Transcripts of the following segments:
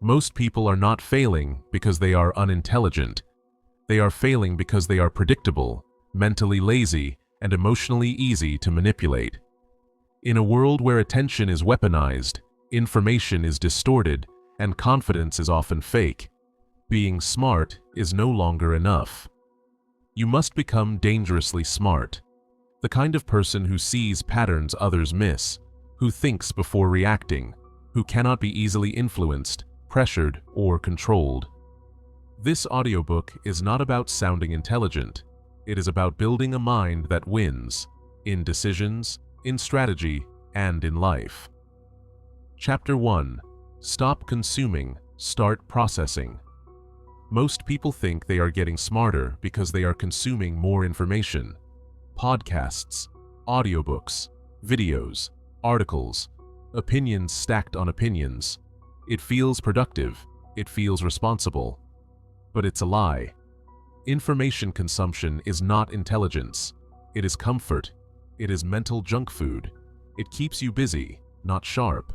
Most people are not failing because they are unintelligent. They are failing because they are predictable, mentally lazy, and emotionally easy to manipulate. In a world where attention is weaponized, information is distorted, and confidence is often fake, being smart is no longer enough. You must become dangerously smart. The kind of person who sees patterns others miss, who thinks before reacting, who cannot be easily influenced, pressured, or controlled. This audiobook is not about sounding intelligent. It is about building a mind that wins, in decisions, in strategy, and in life. Chapter 1. Stop consuming, start processing. Most people think they are getting smarter because they are consuming more information. Podcasts, audiobooks, videos, articles, opinions stacked on opinions. It feels productive, it feels responsible. But it's a lie. Information consumption is not intelligence. It is comfort. It is mental junk food. It keeps you busy, not sharp.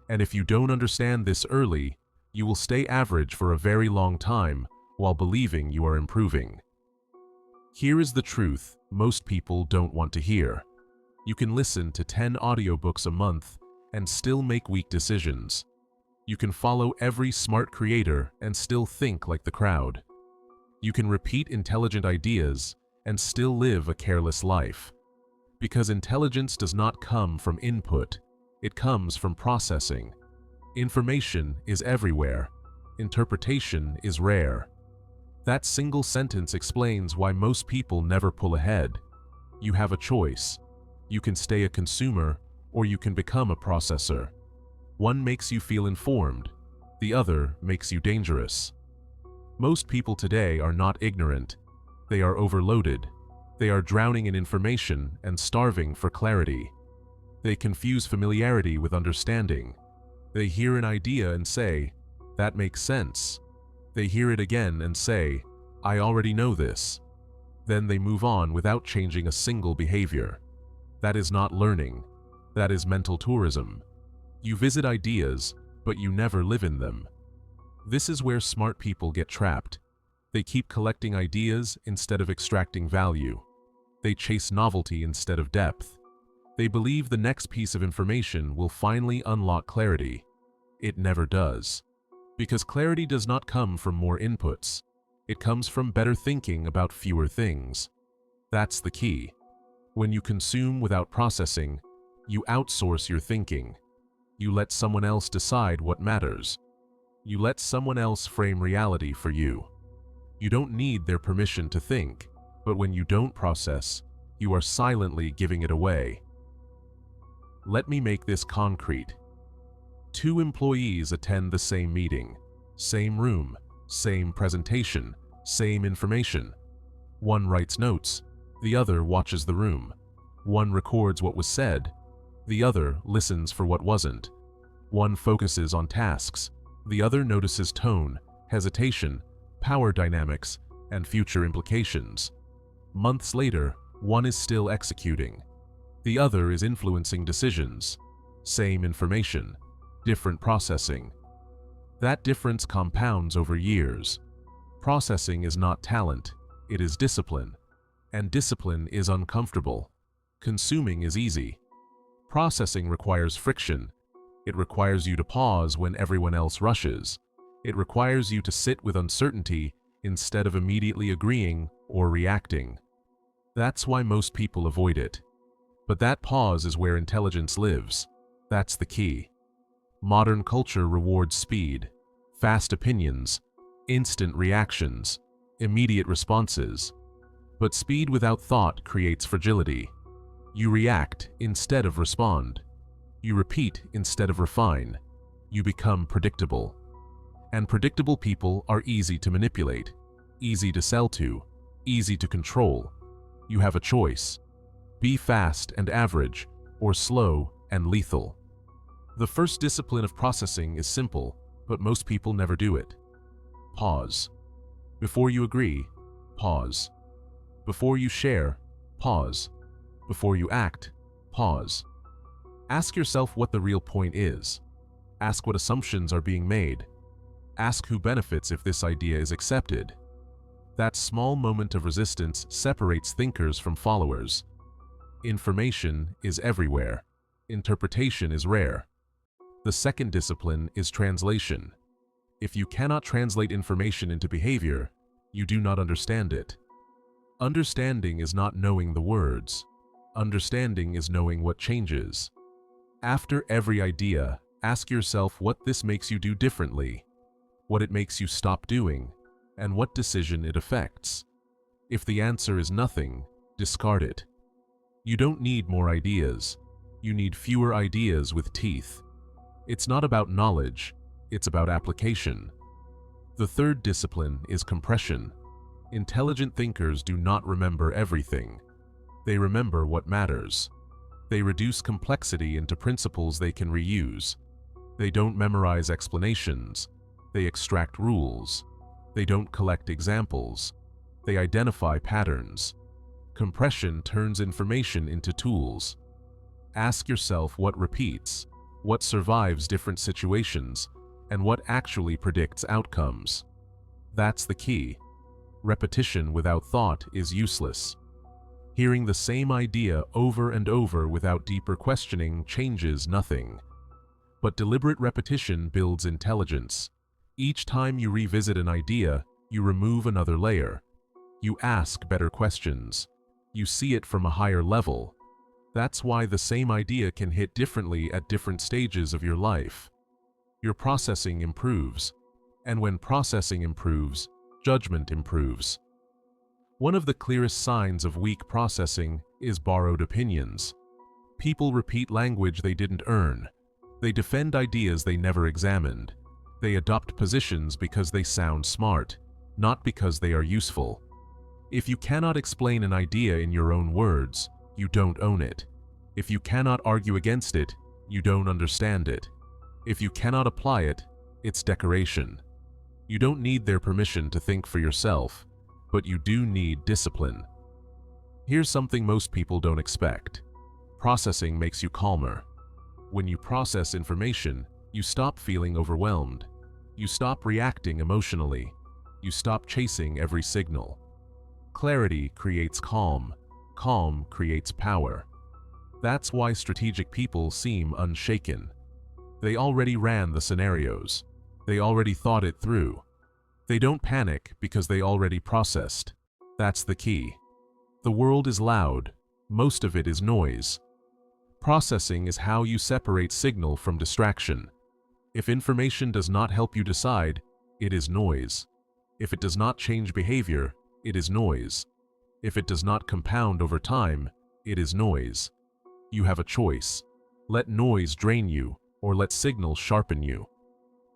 And if you don't understand this early, you will stay average for a very long time while believing you are improving. Here is the truth most people don't want to hear. You can listen to 10 audiobooks a month and still make weak decisions. You can follow every smart creator and still think like the crowd. You can repeat intelligent ideas and still live a careless life. Because intelligence does not come from input, it comes from processing. Information is everywhere. Interpretation is rare. That single sentence explains why most people never pull ahead. You have a choice. You can stay a consumer, or you can become a processor. One makes you feel informed. The other makes you dangerous. Most people today are not ignorant. They are overloaded. They are drowning in information and starving for clarity. They confuse familiarity with understanding. They hear an idea and say, "That makes sense." They hear it again and say, "I already know this." Then they move on without changing a single behavior. That is not learning. That is mental tourism. You visit ideas, but you never live in them. This is where smart people get trapped. They keep collecting ideas instead of extracting value. They chase novelty instead of depth. They believe the next piece of information will finally unlock clarity. It never does. Because clarity does not come from more inputs. It comes from better thinking about fewer things. That's the key. When you consume without processing, you outsource your thinking. You let someone else decide what matters. You let someone else frame reality for you. You don't need their permission to think, but when you don't process, you are silently giving it away. Let me make this concrete. 2 employees attend the same meeting, same room, same presentation, same information. One writes notes, the other watches the room. One records what was said, the other listens for what wasn't. One focuses on tasks, the other notices tone, hesitation, power dynamics, and future implications. Months later, one is still executing. The other is influencing decisions. Same information, different processing. That difference compounds over years. Processing is not talent, it is discipline. And discipline is uncomfortable. Consuming is easy. Processing requires friction. It requires you to pause when everyone else rushes. It requires you to sit with uncertainty instead of immediately agreeing or reacting. That's why most people avoid it. But that pause is where intelligence lives. That's the key. Modern culture rewards speed, fast opinions, instant reactions, immediate responses. But speed without thought creates fragility. You react instead of respond. You repeat instead of refine. You become predictable. And predictable people are easy to manipulate, easy to sell to, easy to control. You have a choice. Be fast and average, or slow and lethal. The first discipline of processing is simple, but most people never do it. Pause. Before you agree, pause. Before you share, pause. Before you act, pause. Ask yourself what the real point is. Ask what assumptions are being made. Ask who benefits if this idea is accepted. That small moment of resistance separates thinkers from followers. Information is everywhere. Interpretation is rare. The second discipline is translation. If you cannot translate information into behavior, you do not understand it. Understanding is not knowing the words. Understanding is knowing what changes. After every idea, ask yourself what this makes you do differently, what it makes you stop doing, and what decision it affects. If the answer is nothing, discard it. You don't need more ideas. You need fewer ideas with teeth. It's not about knowledge, it's about application. The third discipline is compression. Intelligent thinkers do not remember everything. They remember what matters. They reduce complexity into principles they can reuse. They don't memorize explanations. They extract rules. They don't collect examples. They identify patterns. Compression turns information into tools. Ask yourself what repeats, what survives different situations, and what actually predicts outcomes. That's the key. Repetition without thought is useless. Hearing the same idea over and over without deeper questioning changes nothing. But deliberate repetition builds intelligence. Each time you revisit an idea, you remove another layer. You ask better questions. You see it from a higher level. That's why the same idea can hit differently at different stages of your life. Your processing improves. And when processing improves, judgment improves. One of the clearest signs of weak processing is borrowed opinions. People repeat language they didn't earn. They defend ideas they never examined. They adopt positions because they sound smart, not because they are useful. If you cannot explain an idea in your own words, you don't own it. If you cannot argue against it, you don't understand it. If you cannot apply it, it's decoration. You don't need their permission to think for yourself, but you do need discipline. Here's something most people don't expect. Processing makes you calmer. When you process information, you stop feeling overwhelmed. You stop reacting emotionally. You stop chasing every signal. Clarity creates calm. Calm creates power. That's why strategic people seem unshaken. They already ran the scenarios. They already thought it through. They don't panic because they already processed. That's the key. The world is loud. Most of it is noise. Processing is how you separate signal from distraction. If information does not help you decide, it is noise. If it does not change behavior, it is noise. If it does not compound over time, it is noise. You have a choice. Let noise drain you, or let signal sharpen you.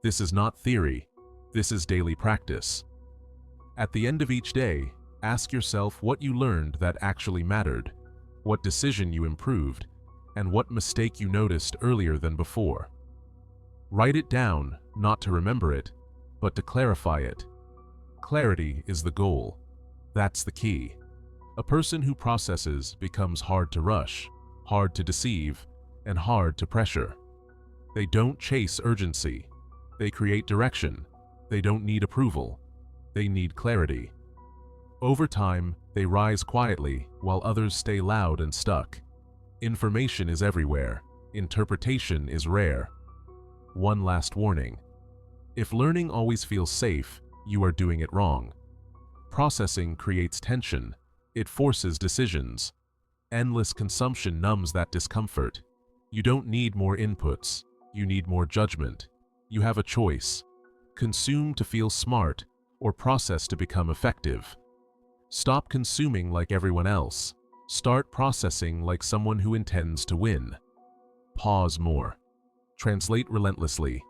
This is not theory. This is daily practice. At the end of each day, ask yourself what you learned that actually mattered, what decision you improved, and what mistake you noticed earlier than before. Write it down, not to remember it, but to clarify it. Clarity is the goal. That's the key. A person who processes becomes hard to rush, hard to deceive, and hard to pressure. They don't chase urgency. They create direction. They don't need approval. They need clarity. Over time, they rise quietly while others stay loud and stuck. Information is everywhere. Interpretation is rare. One last warning. If learning always feels safe, you are doing it wrong. Processing creates tension. It forces decisions. Endless consumption numbs that discomfort. You don't need more inputs. You need more judgment. You have a choice. Consume to feel smart, or process to become effective. Stop consuming like everyone else. Start processing like someone who intends to win. Pause more. Translate relentlessly.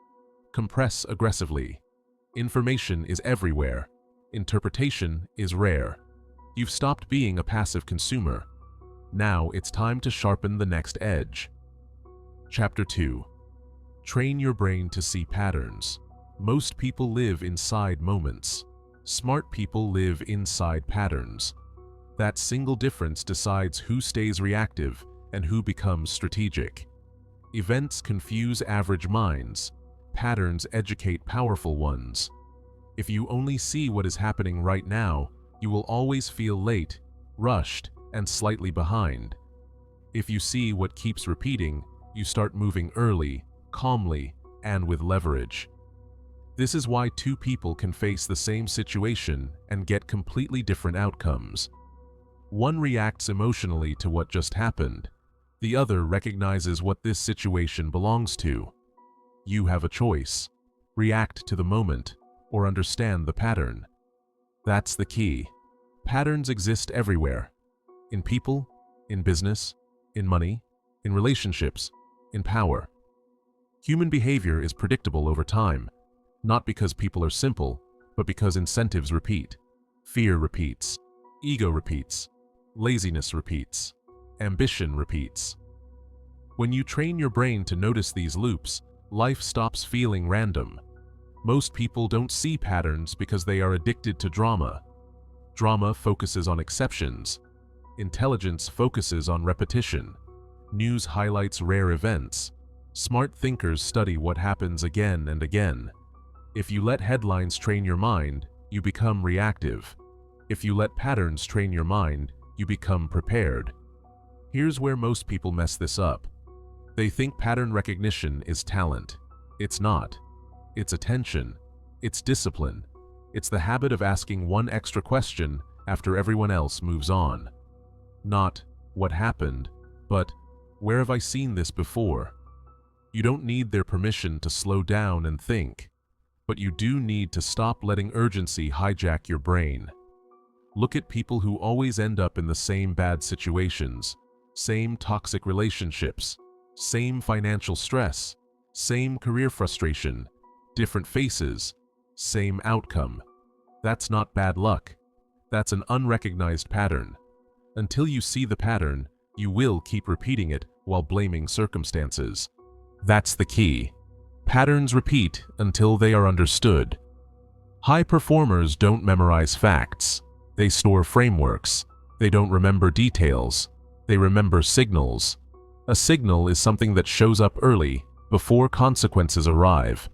Compress aggressively. Information is everywhere. Interpretation is rare. You've stopped being a passive consumer. Now it's time to sharpen the next edge. Chapter 2. Train your brain to see patterns. Most people live inside moments. Smart people live inside patterns. That single difference decides who stays reactive and who becomes strategic. Events confuse average minds. patterns educate powerful ones. If you only see what is happening right now, you will always feel late, rushed, and slightly behind. If you see what keeps repeating, you start moving early, calmly, and with leverage. This is why two people can face the same situation and get completely different outcomes. One reacts emotionally to what just happened. The other recognizes what this situation belongs to. You have a choice: react to the moment or understand the pattern. That's the key. Patterns exist everywhere. In people, in business, in money, in relationships, in power. Human behavior is predictable over time, not because people are simple, but because incentives repeat. Fear repeats. Ego repeats. Laziness repeats. Ambition repeats. When you train your brain to notice these loops, life stops feeling random. Most people don't see patterns because they are addicted to drama. Drama focuses on exceptions. Intelligence focuses on repetition. News highlights rare events. Smart thinkers study what happens again and again. If you let headlines train your mind, you become reactive. If you let patterns train your mind, you become prepared. Here's where most people mess this up. They think pattern recognition is talent. It's not. It's attention. It's discipline. It's the habit of asking one extra question after everyone else moves on. Not, what happened, but, where have I seen this before? You don't need their permission to slow down and think, but you do need to stop letting urgency hijack your brain. Look at people who always end up in the same bad situations, same toxic relationships, same financial stress, same career frustration, different faces, same outcome. That's not bad luck. That's an unrecognized pattern. Until you see the pattern, you will keep repeating it while blaming circumstances. That's the key. Patterns repeat until they are understood. High performers don't memorize facts. They store frameworks. They don't remember details. They remember signals. A signal is something that shows up early, before consequences arrive.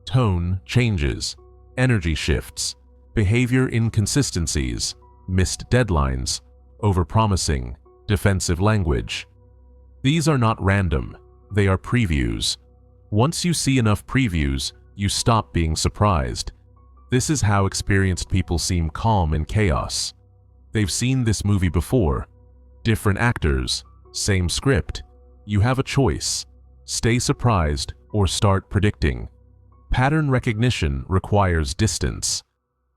Tone changes. Energy shifts. Behavior inconsistencies. Missed deadlines. Overpromising. Defensive language. These are not random. They are previews. Once you see enough previews, you stop being surprised. This is how experienced people seem calm in chaos. They've seen this movie before. Different actors, same script. You have a choice. Stay surprised or start predicting. Pattern recognition requires distance.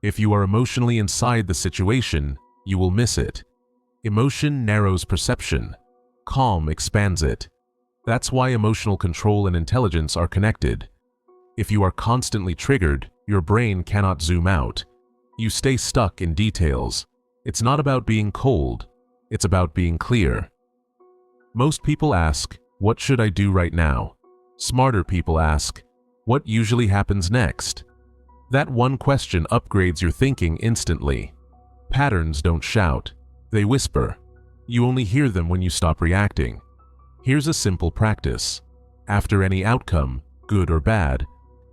If you are emotionally inside the situation, you will miss it. Emotion narrows perception. Calm expands it. That's why emotional control and intelligence are connected. If you are constantly triggered, your brain cannot zoom out. You stay stuck in details. It's not about being cold. It's about being clear. Most people ask, what should I do right now? Smarter people ask, what usually happens next? That one question upgrades your thinking instantly. Patterns don't shout. They whisper. You only hear them when you stop reacting. Here's a simple practice. After any outcome, good or bad,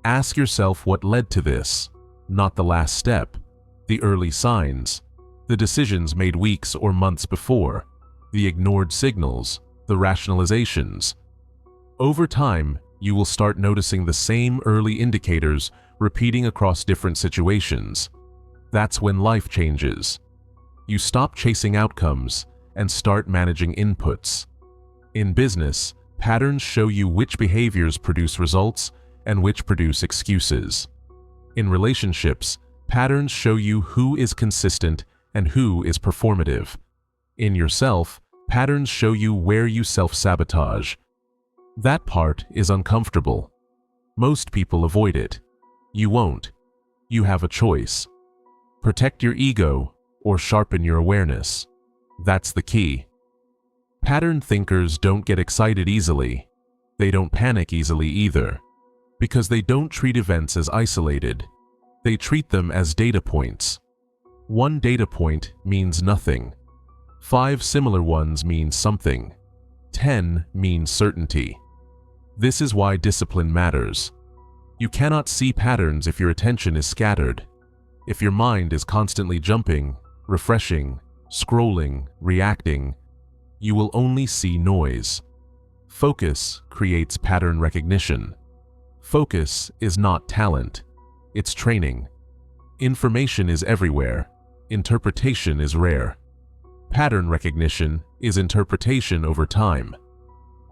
ask yourself what led to this, not the last step, the early signs, the decisions made weeks or months before, the ignored signals, the rationalizations. Over time, you will start noticing the same early indicators repeating across different situations. That's when life changes. You stop chasing outcomes and start managing inputs. In business, patterns show you which behaviors produce results and which produce excuses. In relationships, patterns show you who is consistent and who is performative. In yourself, patterns show you where you self-sabotage. That part is uncomfortable. Most people avoid it. You won't. You have a choice. Protect your ego or sharpen your awareness. That's the key. Pattern thinkers don't get excited easily. They don't panic easily either, because they don't treat events as isolated. They treat them as data points. One data point means nothing. 5 similar ones mean something. 10 means certainty. This is why discipline matters. You cannot see patterns if your attention is scattered. If your mind is constantly jumping, refreshing, scrolling, reacting, you will only see noise. Focus creates pattern recognition. Focus is not talent, it's training. Information is everywhere. Interpretation is rare. Pattern recognition is interpretation over time.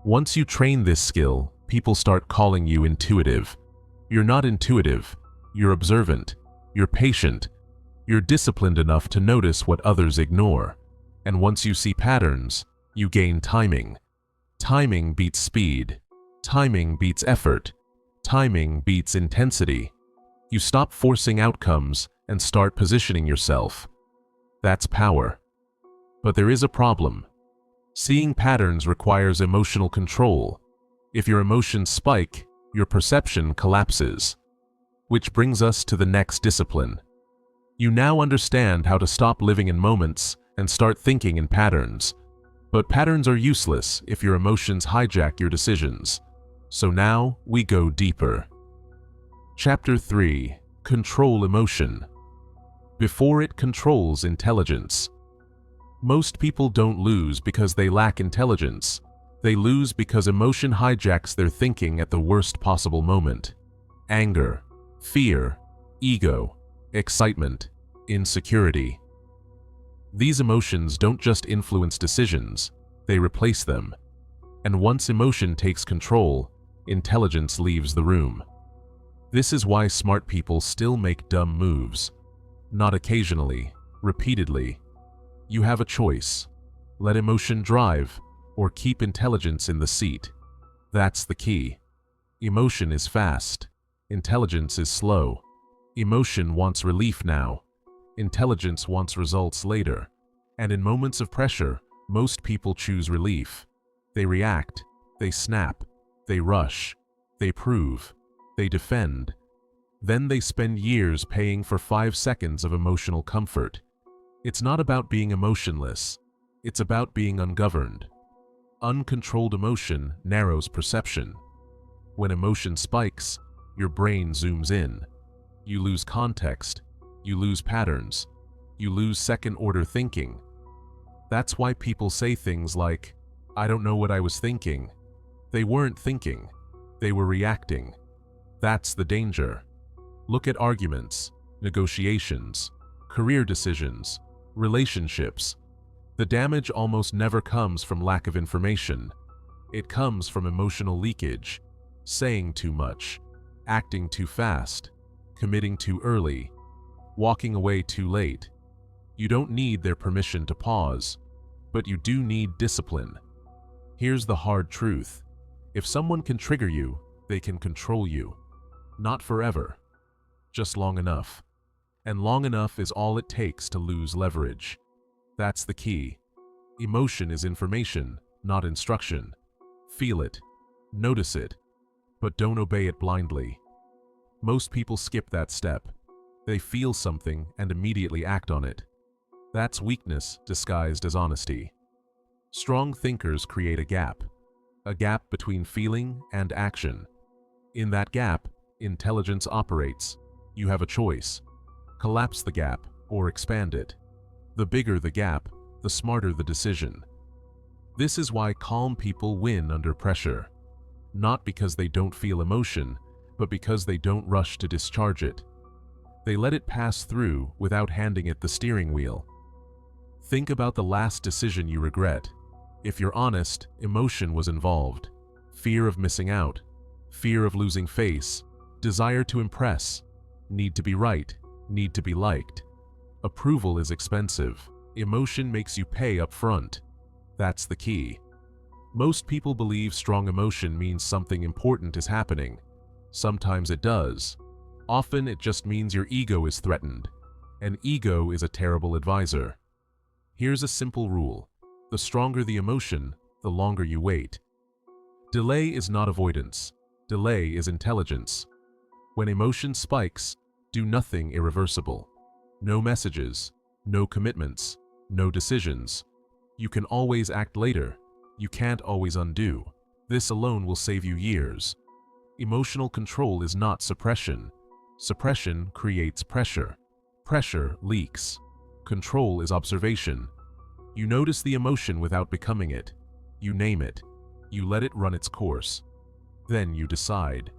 Once you train this skill, people start calling you intuitive. You're not intuitive. You're observant. You're patient. You're disciplined enough to notice what others ignore. And once you see patterns, you gain timing. Timing beats speed. Timing beats effort. Timing beats intensity. You stop forcing outcomes and start positioning yourself. That's power. But there is a problem. Seeing patterns requires emotional control. If your emotions spike, your perception collapses. Which brings us to the next discipline. You now understand how to stop living in moments and start thinking in patterns. But patterns are useless if your emotions hijack your decisions. So now we go deeper. Chapter 3. Control emotion. Before it controls intelligence. Most people don't lose because they lack intelligence. They lose because emotion hijacks their thinking at the worst possible moment. Anger, fear, ego, excitement, insecurity. These emotions don't just influence decisions, they replace them. And once emotion takes control, intelligence leaves the room. This is why smart people still make dumb moves. Not occasionally, repeatedly. You have a choice. Let emotion drive, or keep intelligence in the seat. That's the key. Emotion is fast. Intelligence is slow. Emotion wants relief now. Intelligence wants results later. And in moments of pressure, most people choose relief. They react. They snap. They rush. They prove. They defend. Then they spend years paying for 5 seconds of emotional comfort. It's not about being emotionless. It's about being ungoverned. Uncontrolled emotion narrows perception. When emotion spikes, your brain zooms in. You lose context. You lose patterns. You lose second-order thinking. That's why people say things like, "I don't know what I was thinking." They weren't thinking. They were reacting. That's the danger. Look at arguments, negotiations, career decisions, relationships. The damage almost never comes from lack of information. It comes from emotional leakage, saying too much, acting too fast, committing too early, walking away too late. You don't need their permission to pause, but you do need discipline. Here's the hard truth. If someone can trigger you, they can control you. Not forever, just long enough. And long enough is all it takes to lose leverage. That's the key. Emotion is information, not instruction. Feel it, notice it, but don't obey it blindly. Most people skip that step. They feel something and immediately act on it. That's weakness disguised as honesty. Strong thinkers create a gap between feeling and action. In that gap, intelligence operates. You have a choice. Collapse the gap or expand it. The bigger the gap, the smarter the decision. This is why calm people win under pressure. Not because they don't feel emotion, but because they don't rush to discharge it. They let it pass through without handing it the steering wheel. Think about the last decision you regret. If you're honest, emotion was involved. Fear of missing out, fear of losing face, desire to impress, need to be right, need to be liked. Approval is expensive. Emotion makes you pay up front. That's the key. Most people believe strong emotion means something important is happening. Sometimes it does. Often it just means your ego is threatened. An ego is a terrible advisor. Here's a simple rule. The stronger the emotion, the longer you wait. Delay is not avoidance. Delay is intelligence. When emotion spikes, do nothing irreversible. No messages, no commitments, no decisions. You can always act later. You can't always undo. This alone will save you years. Emotional control is not suppression. Suppression creates pressure. Pressure leaks. Control is observation. You notice the emotion without becoming it. You name it. You let it run its course. Then you decide.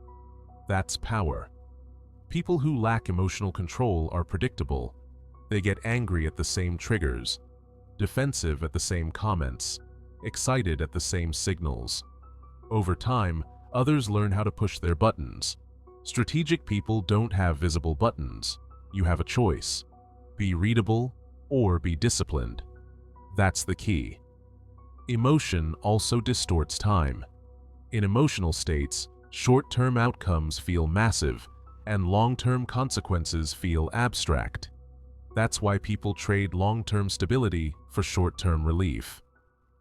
That's power. People who lack emotional control are predictable. They get angry at the same triggers, defensive at the same comments, excited at the same signals. Over time, others learn how to push their buttons. Strategic people don't have visible buttons. You have a choice. Be readable or be disciplined. That's the key. Emotion also distorts time. In emotional states, short-term outcomes feel massive and long-term consequences feel abstract. That's why people trade long-term stability for short-term relief.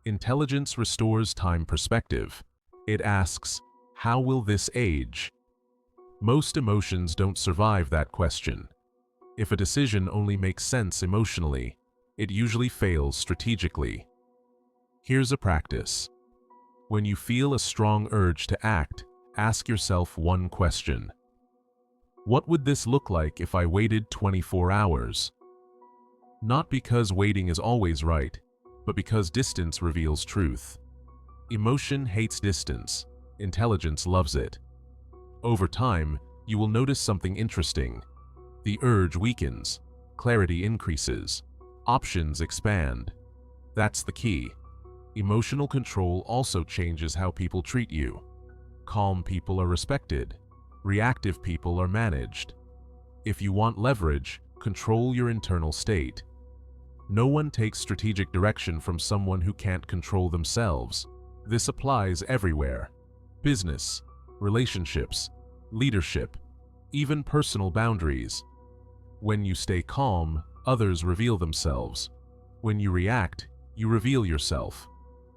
Intelligence restores time perspective. It asks, how will this age? Most emotions don't survive that question. If a decision only makes sense emotionally, it usually fails strategically. Here's a practice. When you feel a strong urge to act, ask yourself one question. What would this look like if I waited 24 hours? Not because waiting is always right, but because distance reveals truth. Emotion hates distance. Intelligence loves it. Over time, you will notice something interesting. The urge weakens, clarity increases, options expand. That's the key. Emotional control also changes how people treat you. Calm people are respected. Reactive people are managed. If you want leverage, control your internal state. No one takes strategic direction from someone who can't control themselves. This applies everywhere. Business, relationships, leadership, even personal boundaries. When you stay calm, others reveal themselves. When you react, you reveal yourself.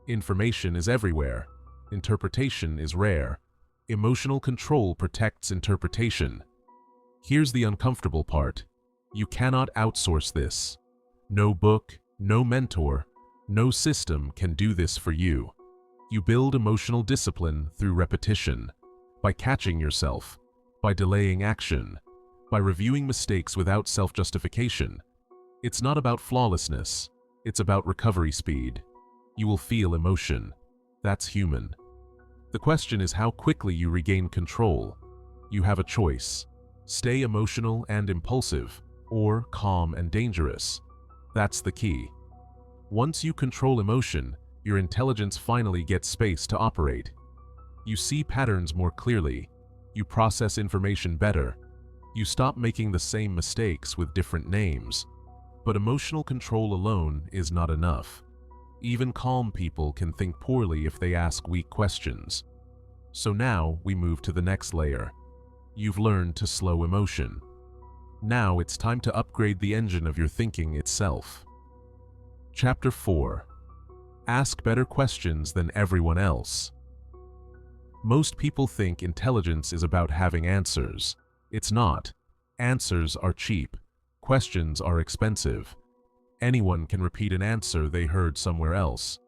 Information is everywhere. Interpretation is rare. Emotional control protects interpretation. Here's the uncomfortable part. You cannot outsource this. No book, no mentor, no system can do this for you. You build emotional discipline through repetition, by catching yourself, by delaying action, by reviewing mistakes without self-justification. It's not about flawlessness, it's about recovery speed. You will feel emotion. That's human. The question is how quickly you regain control. You have a choice. Stay emotional and impulsive, or calm and dangerous. That's the key. Once you control emotion, your intelligence finally gets space to operate. You see patterns more clearly. You process information better. You stop making the same mistakes with different names. But emotional control alone is not enough. Even calm people can think poorly if they ask weak questions. So now we move to the next layer. You've learned to slow emotion. Now it's time to upgrade the engine of your thinking itself. Chapter 4. Ask better questions than everyone else. Most people think intelligence is about having answers. It's not. Answers are cheap. Questions are expensive. Anyone can repeat an answer they heard somewhere else.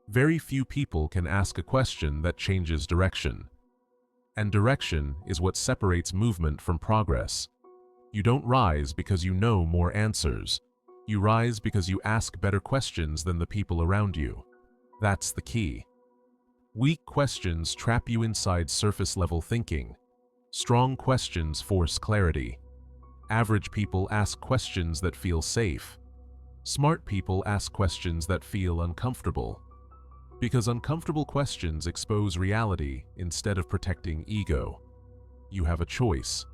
Very few people can ask a question that changes direction. And direction is what separates movement from progress. You don't rise because you know more answers. You rise because you ask better questions than the people around you. That's the key. Weak questions trap you inside surface-level thinking. Strong questions force clarity. Average people ask questions that feel safe. Smart people ask questions that feel uncomfortable. Because uncomfortable questions expose reality instead of protecting ego. You have a choice.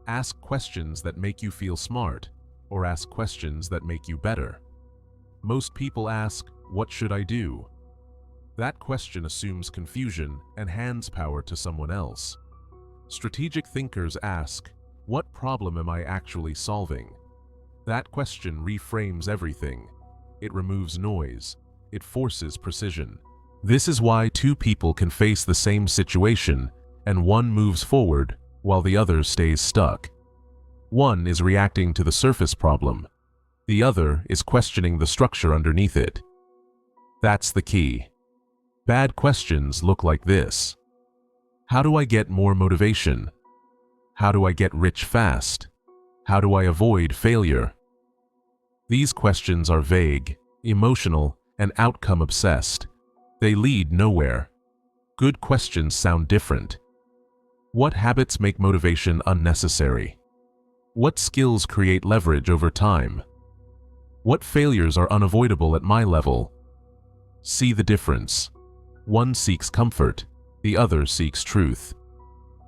Ask questions that make you feel smart, or ask questions that make you better. Most people ask, "What should I do?" That question assumes confusion and hands power to someone else. Strategic thinkers ask, "What problem am I actually solving?" That question reframes everything. It removes noise. It forces precision. This is why two people can face the same situation, and one moves forward while the other stays stuck. One is reacting to the surface problem. The other is questioning the structure underneath it. That's the key. Bad questions look like this. How do I get more motivation? How do I get rich fast? How do I avoid failure? These questions are vague, emotional, and outcome-obsessed. They lead nowhere. Good questions sound different. What habits make motivation unnecessary? What skills create leverage over time? What failures are unavoidable at my level? See the difference. One seeks comfort, the other seeks truth.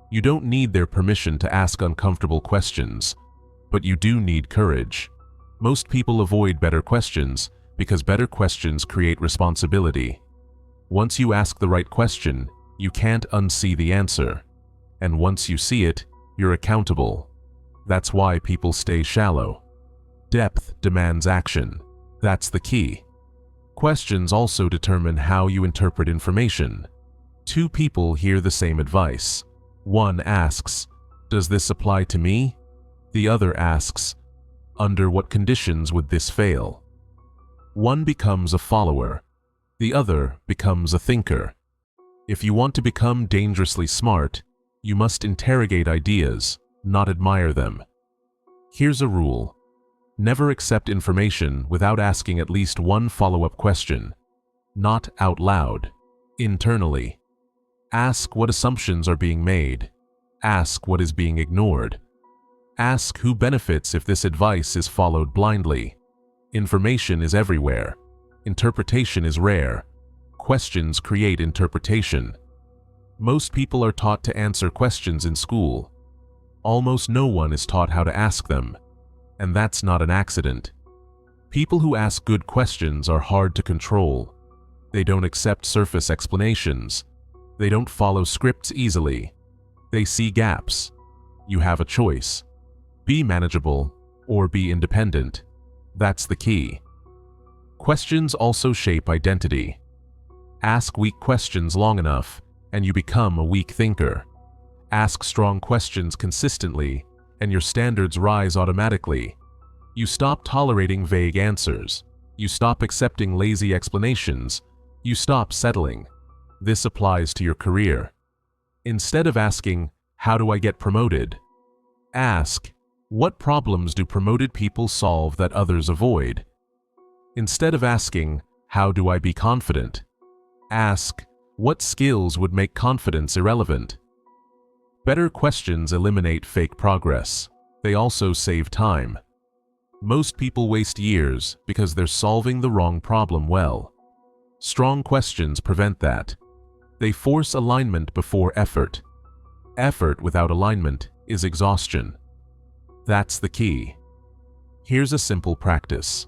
You don't need their permission to ask uncomfortable questions, but you do need courage. Most people avoid better questions because better questions create responsibility. Once you ask the right question, you can't unsee the answer. And once you see it, you're accountable. That's why people stay shallow. Depth demands action. That's the key. Questions also determine how you interpret information. Two people hear the same advice. One asks, "Does this apply to me?" The other asks, "Under what conditions would this fail?" One becomes a follower. The other becomes a thinker. If you want to become dangerously smart, you must interrogate ideas, not admire them. Here's a rule. Never accept information without asking at least one follow-up question. Not out loud. Internally. Ask what assumptions are being made. Ask what is being ignored. Ask who benefits if this advice is followed blindly. Information is everywhere. Interpretation is rare. Questions create interpretation. Most people are taught to answer questions in school. Almost no one is taught how to ask them. And that's not an accident. People who ask good questions are hard to control. They don't accept surface explanations. They don't follow scripts easily. They see gaps. You have a choice. Be manageable or be independent. That's the key. Questions also shape identity. Ask weak questions long enough, and you become a weak thinker. Ask strong questions consistently, and your standards rise automatically. You stop tolerating vague answers. You stop accepting lazy explanations. You stop settling. This applies to your career. Instead of asking, "How do I get promoted?" ask, "What problems do promoted people solve that others avoid?" Instead of asking, "How do I be confident?" ask, "What skills would make confidence irrelevant?" Better questions eliminate fake progress. They also save time. Most people waste years because they're solving the wrong problem well. Strong questions prevent that. They force alignment before effort. Effort without alignment is exhaustion. That's the key. Here's a simple practice.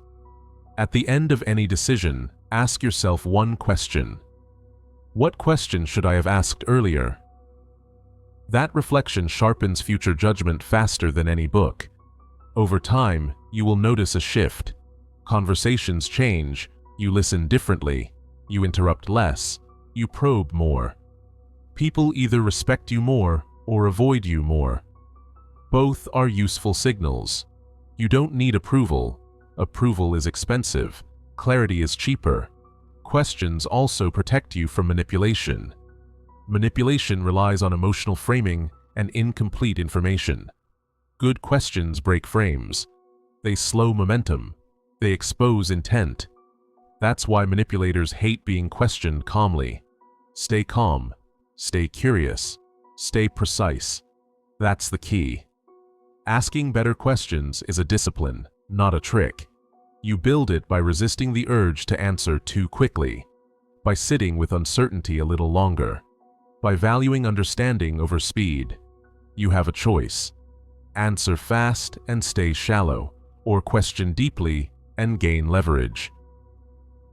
At the end of any decision, ask yourself one question. What question should I have asked earlier? That reflection sharpens future judgment faster than any book. Over time, you will notice a shift. Conversations change, you listen differently, you interrupt less, you probe more. People either respect you more or avoid you more. Both are useful signals. You don't need approval. Approval is expensive. Clarity is cheaper. Questions also protect you from manipulation. Manipulation relies on emotional framing and incomplete information. Good questions break frames. They slow momentum. They expose intent. That's why manipulators hate being questioned calmly. Stay calm. Stay curious. Stay precise. That's the key. Asking better questions is a discipline, not a trick. You build it by resisting the urge to answer too quickly, by sitting with uncertainty a little longer, by valuing understanding over speed. You have a choice. Answer fast and stay shallow, or question deeply and gain leverage.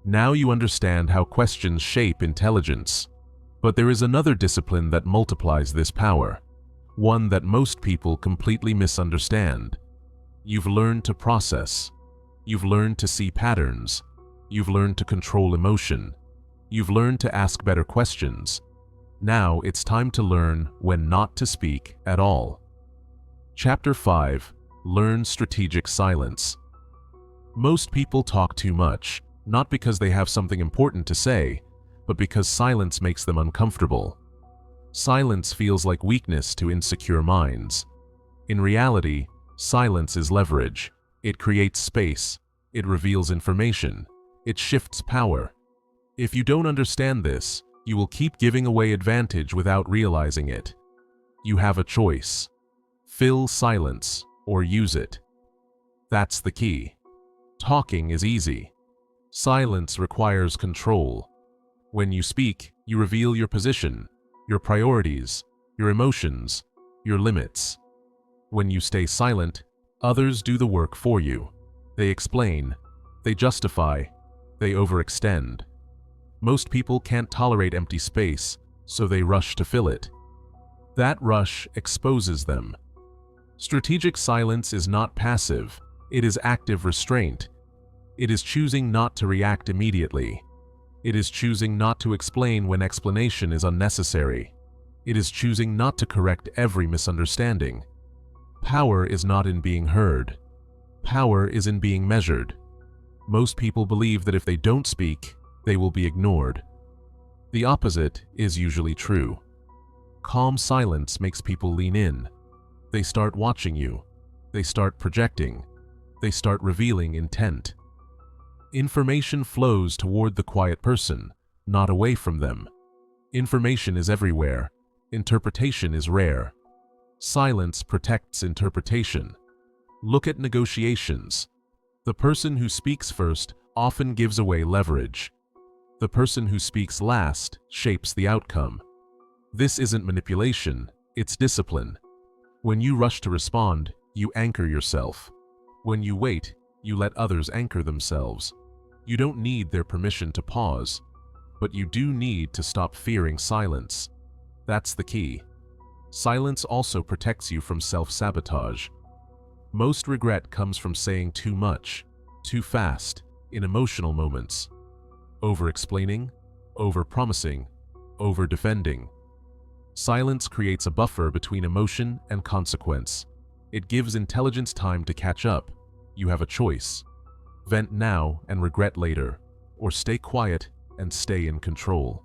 Now you understand how questions shape intelligence. But there is another discipline that multiplies this power, one that most people completely misunderstand. You've learned to process. You've learned to see patterns. You've learned to control emotion. You've learned to ask better questions. Now it's time to learn when not to speak at all. Chapter 5. Learn strategic silence. Most people talk too much, not because they have something important to say, but because silence makes them uncomfortable. Silence feels like weakness to insecure minds. In reality, silence is leverage. It creates space. It reveals information. It shifts power. If you don't understand this, you will keep giving away advantage without realizing it. You have a choice. Fill silence or use it. That's the key. Talking is easy. Silence requires control. When you speak, you reveal your position, your priorities, your emotions, your limits. When you stay silent, others do the work for you. They explain, they justify, they overextend. Most people can't tolerate empty space, so they rush to fill it. That rush exposes them. Strategic silence is not passive, it is active restraint. It is choosing not to react immediately. It is choosing not to explain when explanation is unnecessary. It is choosing not to correct every misunderstanding. Power is not in being heard. Power is in being measured. Most people believe that if they don't speak, they will be ignored. The opposite is usually true. Calm silence makes people lean in. They start watching you. They start projecting. They start revealing intent. Information flows toward the quiet person, not away from them. Information is everywhere. Interpretation is rare. Silence protects interpretation. Look at negotiations. The person who speaks first often gives away leverage. The person who speaks last shapes the outcome. This isn't manipulation, it's discipline. When you rush to respond, you anchor yourself. When you wait, you let others anchor themselves. You don't need their permission to pause, but you do need to stop fearing silence. That's the key. Silence also protects you from self-sabotage. Most regret comes from saying too much, too fast, in emotional moments. Over-explaining, over-promising, over-defending. Silence creates a buffer between emotion and consequence. It gives intelligence time to catch up. You have a choice. Vent now and regret later, or stay quiet and stay in control.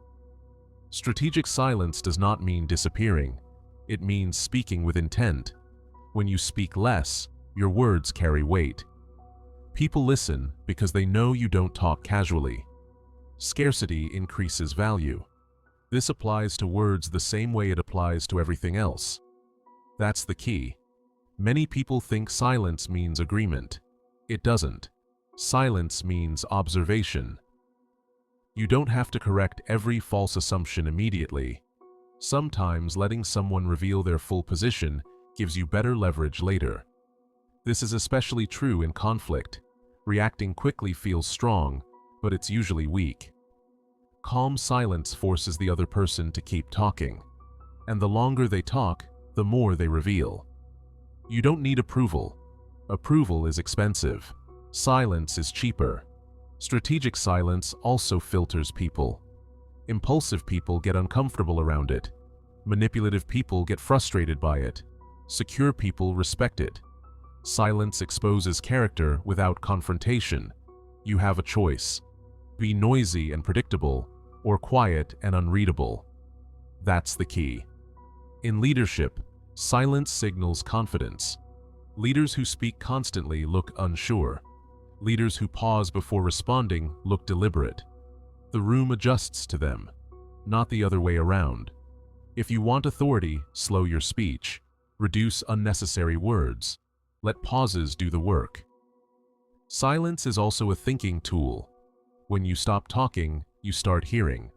Strategic silence does not mean disappearing. It means speaking with intent. When you speak less, your words carry weight. People listen because they know you don't talk casually. Scarcity increases value. This applies to words the same way it applies to everything else. That's the key. Many people think silence means agreement. It doesn't. Silence means observation. You don't have to correct every false assumption immediately. Sometimes letting someone reveal their full position gives you better leverage later. This is especially true in conflict. Reacting quickly feels strong, but it's usually weak. Calm silence forces the other person to keep talking. And the longer they talk, the more they reveal. You don't need approval. Approval is expensive. Silence is cheaper. Strategic silence also filters people. Impulsive people get uncomfortable around it. Manipulative people get frustrated by it. Secure people respect it. Silence exposes character without confrontation. You have a choice. Be noisy and predictable, or quiet and unreadable. That's the key. In leadership, silence signals confidence. Leaders who speak constantly look unsure. Leaders who pause before responding look deliberate. The room adjusts to them, not the other way around. If you want authority, slow your speech. Reduce unnecessary words. Let pauses do the work. Silence is also a thinking tool. When you stop talking, you start hearing.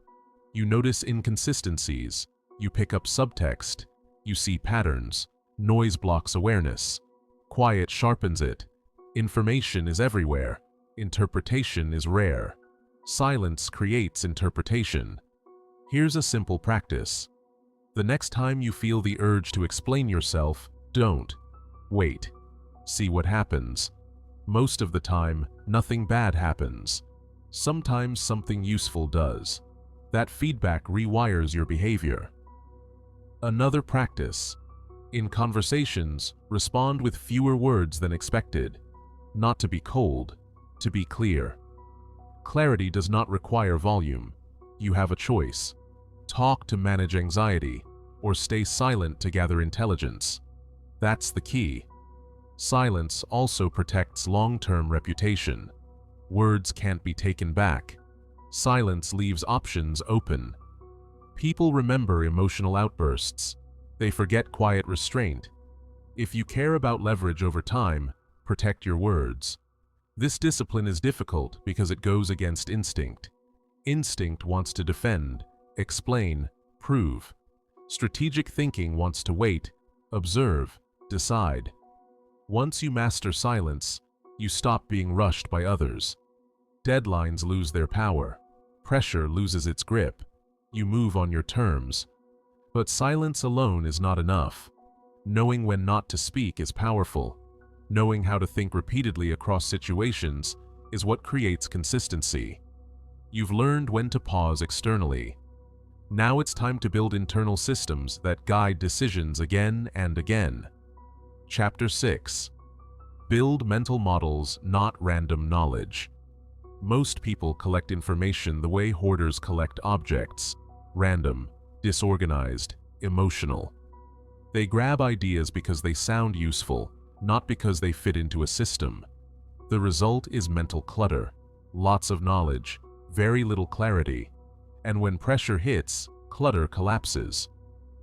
You notice inconsistencies. You pick up subtext. You see patterns. Noise blocks awareness. Quiet sharpens it. Information is everywhere. Interpretation is rare. Silence creates interpretation. Here's a simple practice. The next time you feel the urge to explain yourself, don't. Wait. See what happens. Most of the time, nothing bad happens. Sometimes something useful does. That feedback rewires your behavior. Another practice. In conversations, respond with fewer words than expected. Not to be cold, to be clear. Clarity does not require volume. You have a choice. Talk to manage anxiety. or stay silent to gather intelligence. That's the key. Silence also protects long-term reputation. Words can't be taken back. Silence leaves options open. People remember emotional outbursts. They forget quiet restraint. If you care about leverage over time, protect your words. This discipline is difficult because it goes against instinct. Instinct wants to defend, explain, prove. Strategic thinking wants to wait, observe, decide. Once you master silence, you stop being rushed by others. Deadlines lose their power. Pressure loses its grip. You move on your terms. But silence alone is not enough. Knowing when not to speak is powerful. Knowing how to think repeatedly across situations is what creates consistency. You've learned when to pause externally. Now it's time to build internal systems that guide decisions again and again. Chapter 6. Build mental models, not random knowledge. Most people collect information the way hoarders collect objects: random, disorganized, emotional. They grab ideas because they sound useful, not because they fit into a system. The result is mental clutter, lots of knowledge, very little clarity. And when pressure hits, clutter collapses.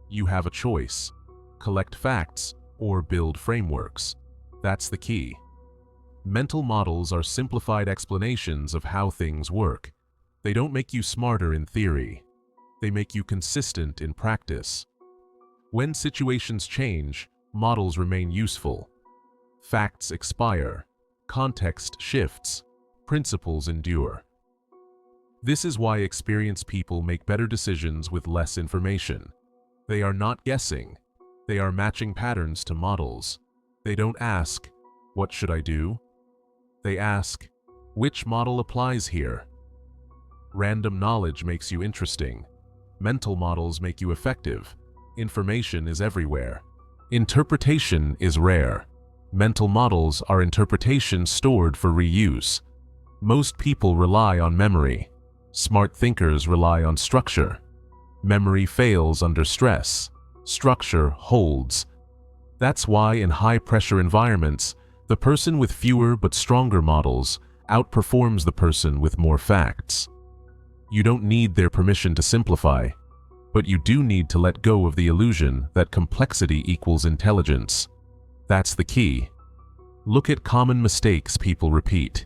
You have a choice: collect facts or build frameworks. That's the key. Mental models are simplified explanations of how things work. They don't make you smarter in theory. They make you consistent in practice. When situations change, models remain useful. Facts expire. Context shifts. Principles endure. This is why experienced people make better decisions with less information. They are not guessing. They are matching patterns to models. They don't ask, "What should I do?" They ask, "Which model applies here?" Random knowledge makes you interesting. Mental models make you effective. Information is everywhere. Interpretation is rare. Mental models are interpretation stored for reuse. Most people rely on memory. Smart thinkers rely on structure. Memory fails under stress. Structure holds. That's why in high-pressure environments, the person with fewer but stronger models outperforms the person with more facts. You don't need their permission to simplify, but you do need to let go of the illusion that complexity equals intelligence. That's the key. Look at common mistakes people repeat: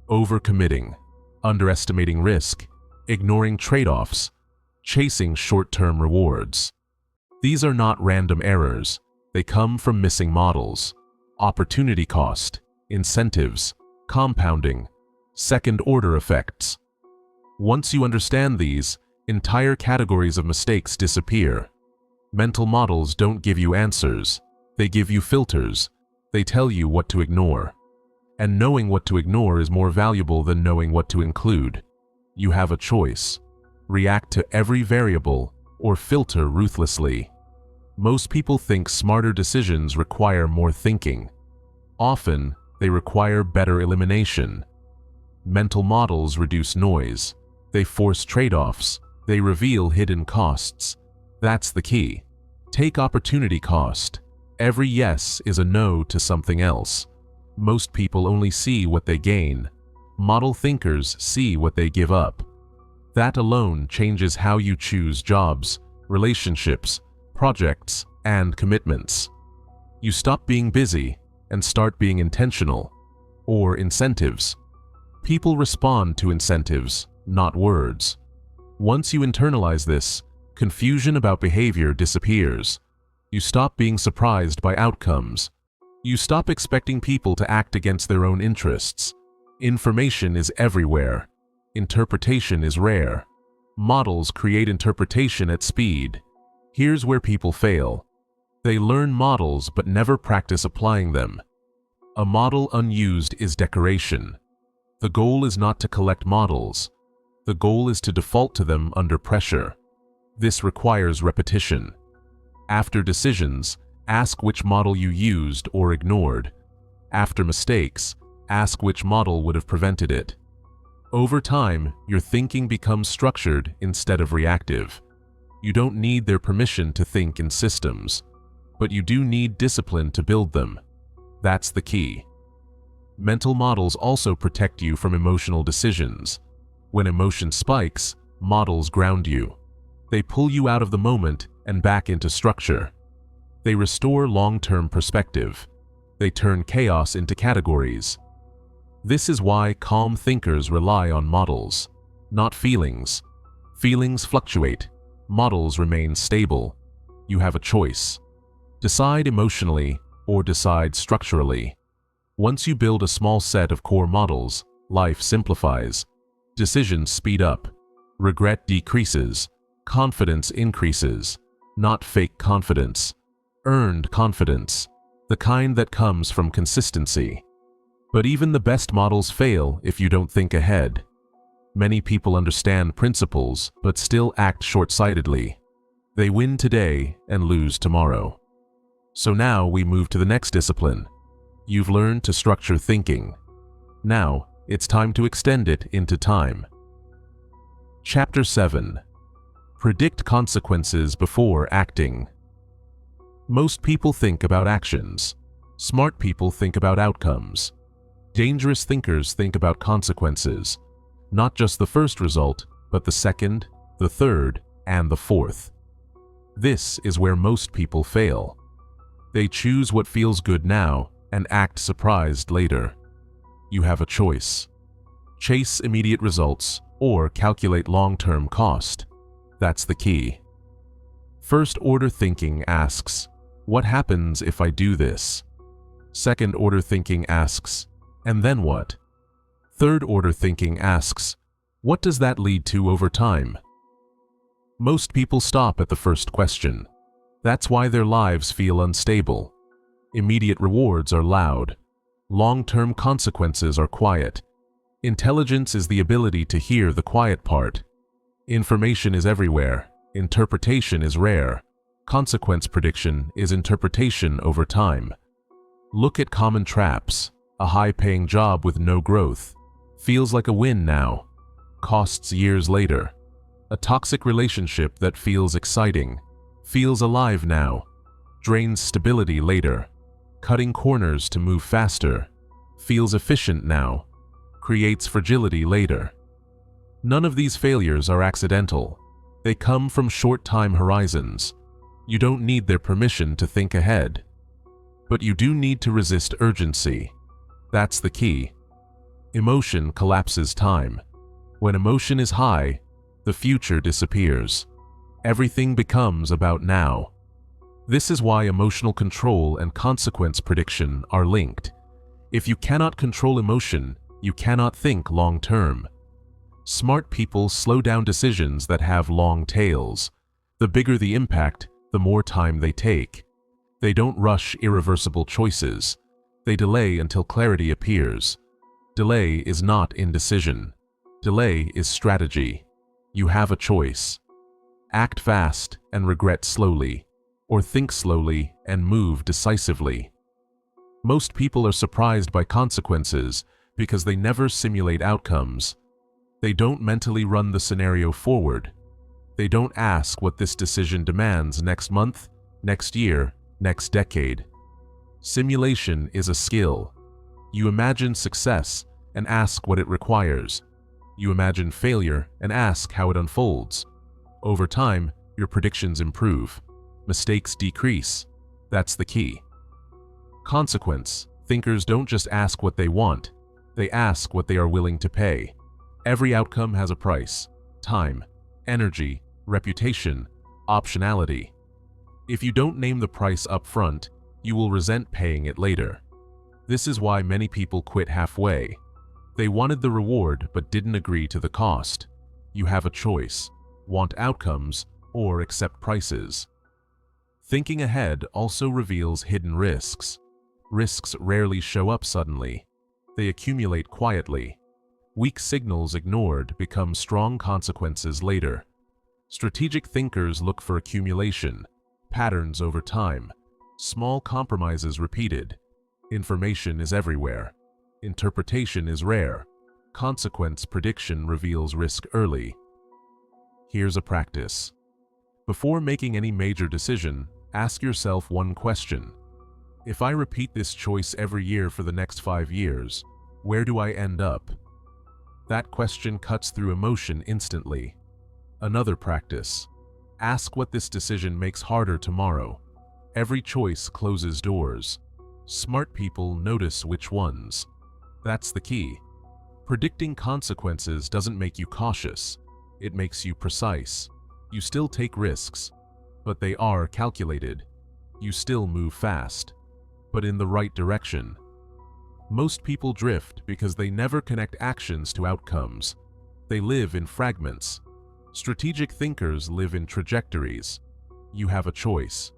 overcommitting, underestimating risk, ignoring trade-offs, chasing short-term rewards. These are not random errors. They come from missing models: opportunity cost, incentives, compounding, second-order effects. Once you understand these, entire categories of mistakes disappear. Mental models don't give you answers. They give you filters. They tell you what to ignore. And knowing what to ignore is more valuable than knowing what to include. You have a choice: react to every variable or filter ruthlessly. Most people think smarter decisions require more thinking. Often, they require better elimination. Mental models reduce noise. They force trade-offs. They reveal hidden costs. That's the key. Take opportunity cost. Every yes is a no to something else. Most people only see what they gain. Model thinkers see what they give up. That alone changes how you choose jobs, relationships, projects, and commitments. You stop being busy and start being intentional. Or incentives. People respond to incentives, not words. Once you internalize this, confusion about behavior disappears. You stop being surprised by outcomes. You stop expecting people to act against their own interests. Information is everywhere. Interpretation is rare. Models create interpretation at speed. Here's where people fail. They learn models but never practice applying them. A model unused is decoration. The goal is not to collect models. The goal is to default to them under pressure. This requires repetition. After decisions, ask which model you used or ignored. After mistakes, ask which model would have prevented it. Over time, your thinking becomes structured instead of reactive. You don't need their permission to think in systems, but you do need discipline to build them. That's the key. Mental models also protect you from emotional decisions. When emotion spikes, models ground you. They pull you out of the moment and back into structure. They restore long-term perspective. They turn chaos into categories. This is why calm thinkers rely on models, not feelings. Feelings fluctuate. Models remain stable. You have a choice. Decide emotionally or decide structurally. Once you build a small set of core models, life simplifies. Decisions speed up. Regret decreases. Confidence increases. Not fake confidence. Earned confidence. The kind that comes from consistency. But even the best models fail if you don't think ahead. Many people understand principles but still act short-sightedly. They win today and lose tomorrow. So now we move to the next discipline. You've learned to structure thinking. Now, it's time to extend it into time. Chapter 7. Predict consequences before acting. Most people think about actions. Smart people think about outcomes. Dangerous thinkers think about consequences. Not just the first result, but the second, the third, and the fourth. This is where most people fail. They choose what feels good now and act surprised later. You have a choice. Chase immediate results or calculate long-term cost. That's the key. First-order thinking asks, what happens if I do this? Second-order thinking asks, and then what? Third-order thinking asks, what does that lead to over time? Most people stop at the first question. That's why their lives feel unstable. Immediate rewards are loud. Long-term consequences are quiet. Intelligence is the ability to hear the quiet part. Information is everywhere. Interpretation is rare. Consequence prediction is interpretation over time. Look at common traps. A high-paying job with no growth. Feels like a win now. Costs years later. A toxic relationship that feels exciting. Feels alive now. Drains stability later. Cutting corners to move faster. Feels efficient now. Creates fragility later. None of these failures are accidental. They come from short time horizons. You don't need their permission to think ahead. But you do need to resist urgency. That's the key. Emotion collapses time. When emotion is high, the future disappears. Everything becomes about now. This is why emotional control and consequence prediction are linked. If you cannot control emotion, you cannot think long-term. Smart people slow down decisions that have long tails. The bigger the impact, the more time they take. They don't rush irreversible choices. They delay until clarity appears. Delay is not indecision. Delay is strategy. You have a choice. Act fast and regret slowly, or think slowly and move decisively. Most people are surprised by consequences because they never simulate outcomes. They don't mentally run the scenario forward. They don't ask what this decision demands next month, next year, next decade. Simulation is a skill. You imagine success and ask what it requires. You imagine failure and ask how it unfolds. Over time, your predictions improve. Mistakes decrease. That's the key. Consequence. Thinkers don't just ask what they want. They ask what they are willing to pay. Every outcome has a price. Time, energy, reputation, optionality. If you don't name the price up front, you will resent paying it later. This is why many people quit halfway. They wanted the reward but didn't agree to the cost. You have a choice. Want outcomes or accept prices. Thinking ahead also reveals hidden risks. Risks rarely show up suddenly. They accumulate quietly. Weak signals ignored become strong consequences later. Strategic thinkers look for accumulation, patterns over time, small compromises repeated. Information is everywhere. Interpretation is rare. Consequence prediction reveals risk early. Here's a practice. Before making any major decision, ask yourself one question. If I repeat this choice every year for the next 5 years, where do I end up? That question cuts through emotion instantly. Another practice. Ask what this decision makes harder tomorrow. Every choice closes doors. Smart people notice which ones. That's the key. Predicting consequences doesn't make you cautious. It makes you precise. You still take risks, but they are calculated. You still move fast, but in the right direction. Most people drift because they never connect actions to outcomes. They live in fragments. Strategic thinkers live in trajectories. You have a choice: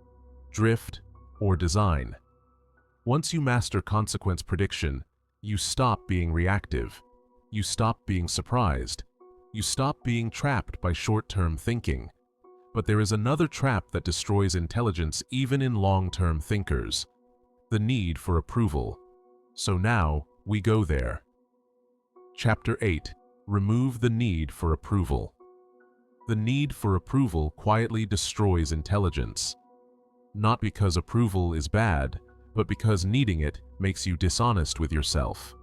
drift or design. Once you master consequence prediction, you stop being reactive. You stop being surprised. You stop being trapped by short-term thinking. But there is another trap that destroys intelligence even in long-term thinkers: the need for approval. So now, we go there. Chapter 8. Remove the need for approval. The need for approval quietly destroys intelligence. Not because approval is bad, but because needing it makes you dishonest with yourself.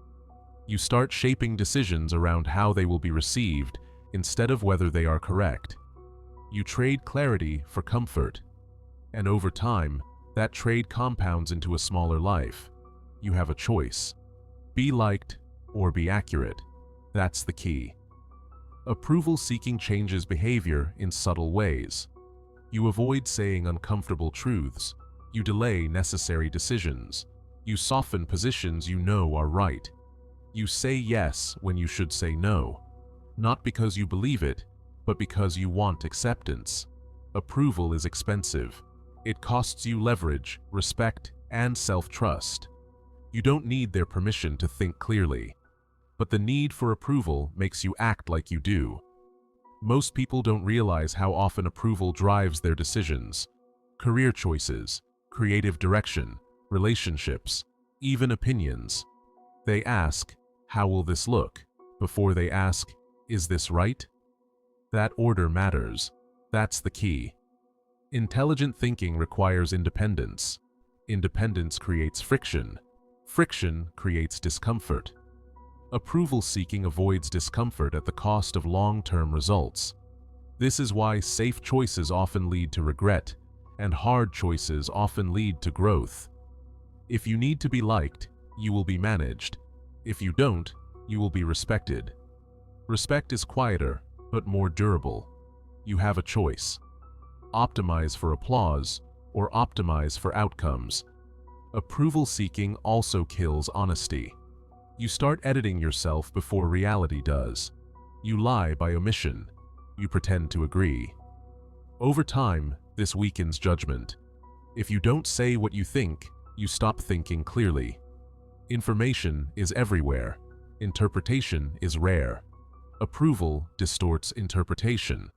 You start shaping decisions around how they will be received instead of whether they are correct. You trade clarity for comfort. And over time, that trade compounds into a smaller life. You have a choice: be liked or be accurate. That's the key. Approval seeking changes behavior in subtle ways. You avoid saying uncomfortable truths. You delay necessary decisions. You soften positions you know are right. You say yes when you should say no, not because you believe it, but because you want acceptance. Approval is expensive. It costs you leverage, respect, and self-trust. You don't need their permission to think clearly, but the need for approval makes you act like you do. Most people don't realize how often approval drives their decisions: career choices, creative direction, relationships, even opinions. They ask, "How will this look?" before they ask, "Is this right?" That order matters. That's the key. Intelligent thinking requires independence. Independence creates friction. Friction creates discomfort. Approval seeking avoids discomfort at the cost of long-term results. This is why safe choices often lead to regret, and hard choices often lead to growth. If you need to be liked, you will be managed. If you don't, you will be respected. Respect is quieter, but more durable. You have a choice: optimize for applause or optimize for outcomes. Approval seeking also kills honesty. You start editing yourself before reality does. You lie by omission. You pretend to agree. Over time, this weakens judgment. If you don't say what you think, you stop thinking clearly. Information is everywhere. Interpretation is rare. Approval distorts interpretation.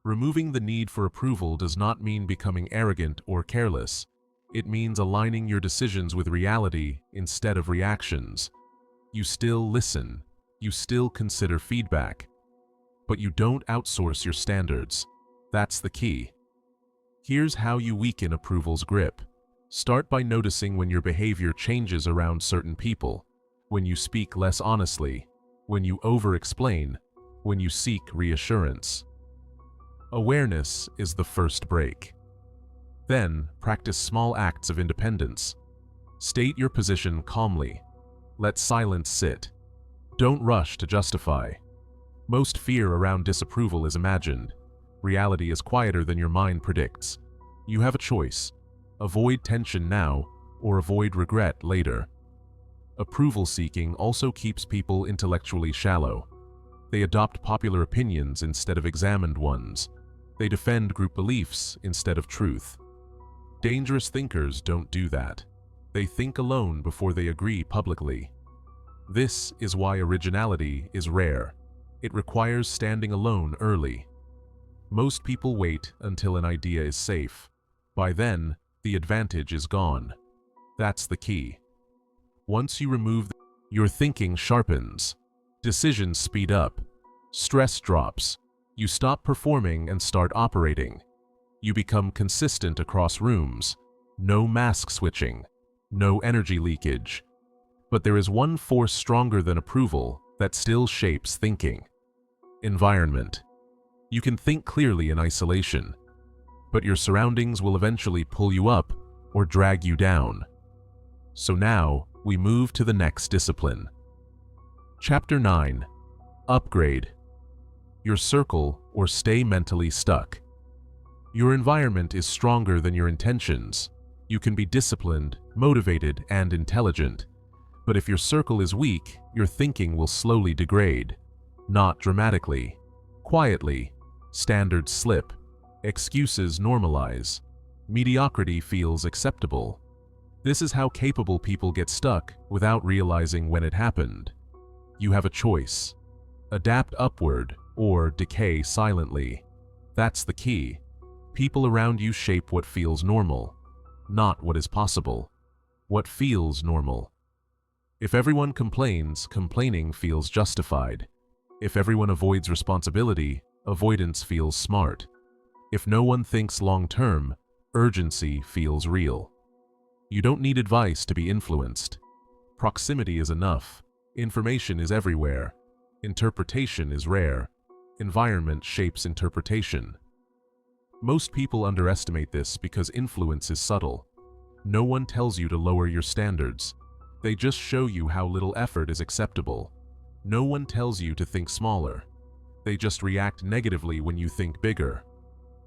Removing the need for approval does not mean becoming arrogant or careless. It means aligning your decisions with reality instead of reactions. You still listen. You still consider feedback. But you don't outsource your standards. That's the key. Here's how you weaken approval's grip. Start by noticing when your behavior changes around certain people, when you speak less honestly, when you over-explain, when you seek reassurance. Awareness is the first break. Then, practice small acts of independence. State your position calmly. Let silence sit. Don't rush to justify. Most fear around disapproval is imagined. Reality is quieter than your mind predicts. You have a choice: avoid tension now or avoid regret later. Approval seeking also keeps people intellectually shallow. They adopt popular opinions instead of examined ones. They defend group beliefs instead of truth. Dangerous thinkers don't do that. They think alone before they agree publicly. This is why originality is rare. It requires standing alone early. Most people wait until an idea is safe. By then, the advantage is gone. That's the key. Once you remove your thinking sharpens. Decisions speed up. Stress drops. You stop performing and start operating. You become consistent across rooms. No mask switching. No energy leakage. But there is one force stronger than approval that still shapes thinking. Environment. You can think clearly in isolation, but your surroundings will eventually pull you up or drag you down. So now, we move to the next discipline. Chapter 9. Upgrade. Your circle or stay mentally stuck. Your environment is stronger than your intentions. You can be disciplined, motivated, and intelligent. But if your circle is weak, your thinking will slowly degrade. Not dramatically. Quietly. Standards slip. Excuses normalize. Mediocrity feels acceptable. This is how capable people get stuck without realizing when it happened. You have a choice. Adapt upward or decay silently. That's the key. People around you shape what feels normal, not what is possible. What feels normal. If everyone complains, complaining feels justified. If everyone avoids responsibility, avoidance feels smart. If no one thinks long-term, urgency feels real. You don't need advice to be influenced. Proximity is enough. Information is everywhere. Interpretation is rare. Environment shapes interpretation. Most people underestimate this because influence is subtle. No one tells you to lower your standards. They just show you how little effort is acceptable. No one tells you to think smaller. They just react negatively when you think bigger.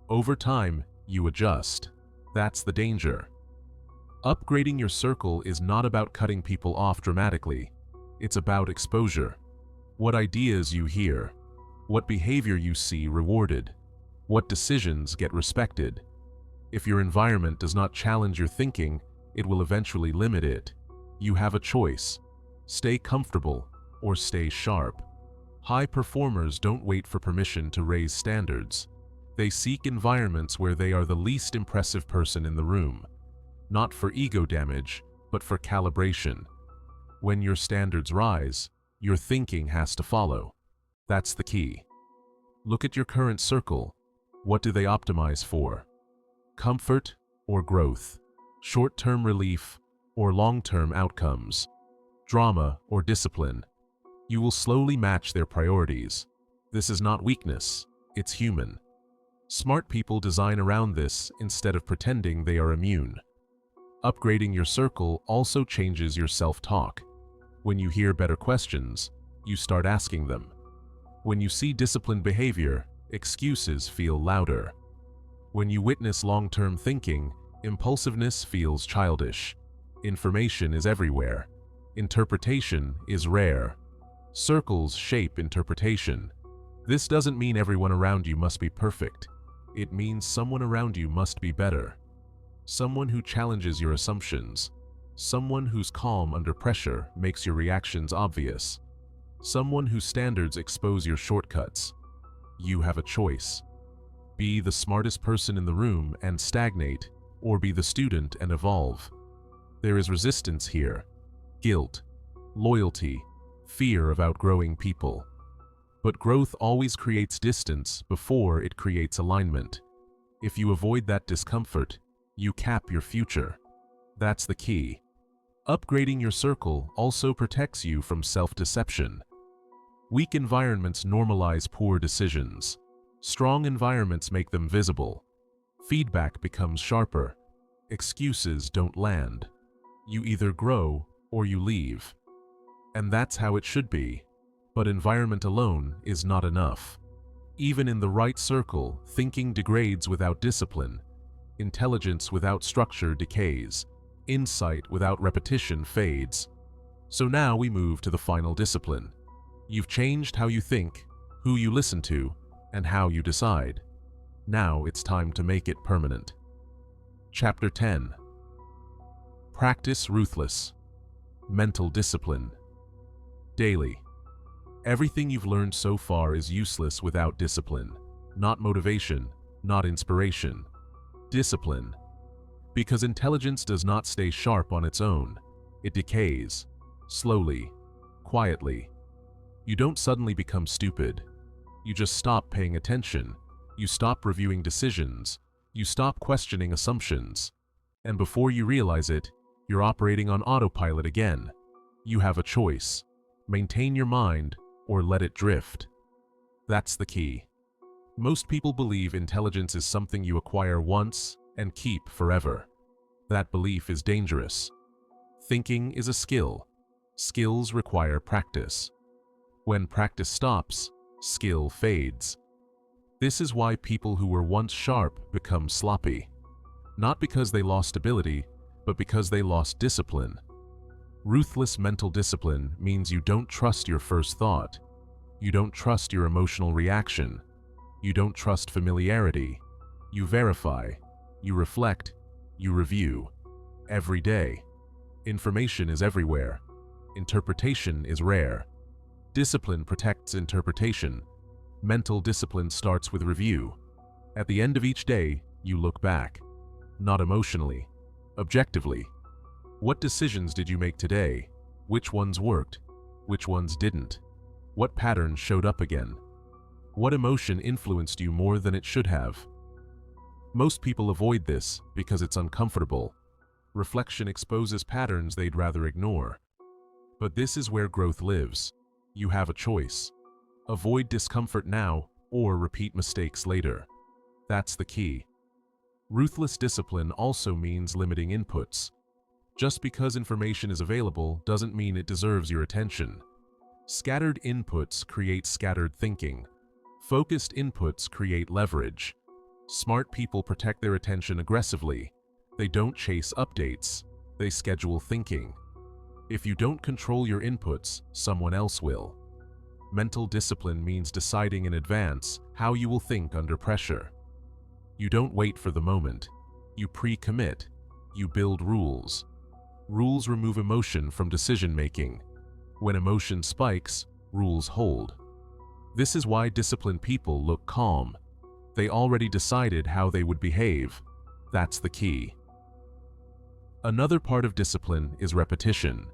Over time, you adjust. That's the danger. Upgrading your circle is not about cutting people off dramatically. It's about exposure. What ideas you hear. What behavior you see rewarded. What decisions get respected. If your environment does not challenge your thinking, it will eventually limit it. You have a choice. Stay comfortable or stay sharp. High performers don't wait for permission to raise standards. They seek environments where they are the least impressive person in the room. Not for ego damage, but for calibration. When your standards rise, your thinking has to follow. That's the key. Look at your current circle. What do they optimize for? Comfort or growth? Short-term relief or long-term outcomes? Drama or discipline? You will slowly match their priorities. This is not weakness, it's human. Smart people design around this instead of pretending they are immune. Upgrading your circle also changes your self-talk. When you hear better questions, you start asking them. When you see disciplined behavior, excuses feel louder. When you witness long-term thinking, impulsiveness feels childish. Information is everywhere. Interpretation is rare. Circles shape interpretation. This doesn't mean everyone around you must be perfect. It means someone around you must be better. Someone who challenges your assumptions. Someone who's calm under pressure makes your reactions obvious. Someone whose standards expose your shortcuts. You have a choice. Be the smartest person in the room and stagnate, or be the student and evolve. There is resistance here. Guilt, loyalty, fear of outgrowing people. But growth always creates distance before it creates alignment. If you avoid that discomfort, you cap your future. That's the key. Upgrading your circle also protects you from self-deception. Weak environments normalize poor decisions. Strong environments make them visible. Feedback becomes sharper. Excuses don't land. You either grow or you leave. And that's how it should be. But environment alone is not enough. Even in the right circle, thinking degrades without discipline. Intelligence without structure decays. Insight without repetition fades. So now we move to the final discipline. You've changed how you think, who you listen to, and how you decide. Now it's time to make it permanent. Chapter 10. Practice ruthless. Mental discipline. Daily. Everything you've learned so far is useless without discipline. Not motivation, not inspiration. Discipline. Because intelligence does not stay sharp on its own. It decays. Slowly. Quietly. You don't suddenly become stupid. You just stop paying attention. You stop reviewing decisions. You stop questioning assumptions. And before you realize it, you're operating on autopilot again. You have a choice. Maintain your mind or let it drift. That's the key. Most people believe intelligence is something you acquire once and keep forever. That belief is dangerous. Thinking is a skill. Skills require practice. When practice stops, skill fades. This is why people who were once sharp become sloppy. Not because they lost ability, but because they lost discipline. Ruthless mental discipline means you don't trust your first thought. You don't trust your emotional reaction. You don't trust familiarity. You verify. You reflect. You review. Every day. Information is everywhere. Interpretation is rare. Discipline protects interpretation. Mental discipline starts with review. At the end of each day, you look back. Not emotionally, objectively. What decisions did you make today? Which ones worked? Which ones didn't? What patterns showed up again? What emotion influenced you more than it should have? Most people avoid this because it's uncomfortable. Reflection exposes patterns they'd rather ignore. But this is where growth lives. You have a choice. Avoid discomfort now or repeat mistakes later. That's the key. Ruthless discipline also means limiting inputs. Just because information is available doesn't mean it deserves your attention. Scattered inputs create scattered thinking. Focused inputs create leverage. Smart people protect their attention aggressively. They don't chase updates. They schedule thinking. If you don't control your inputs, someone else will. Mental discipline means deciding in advance how you will think under pressure. You don't wait for the moment. You pre-commit. You build rules. Rules remove emotion from decision-making. When emotion spikes, rules hold. This is why disciplined people look calm. They already decided how they would behave. That's the key. Another part of discipline is repetition.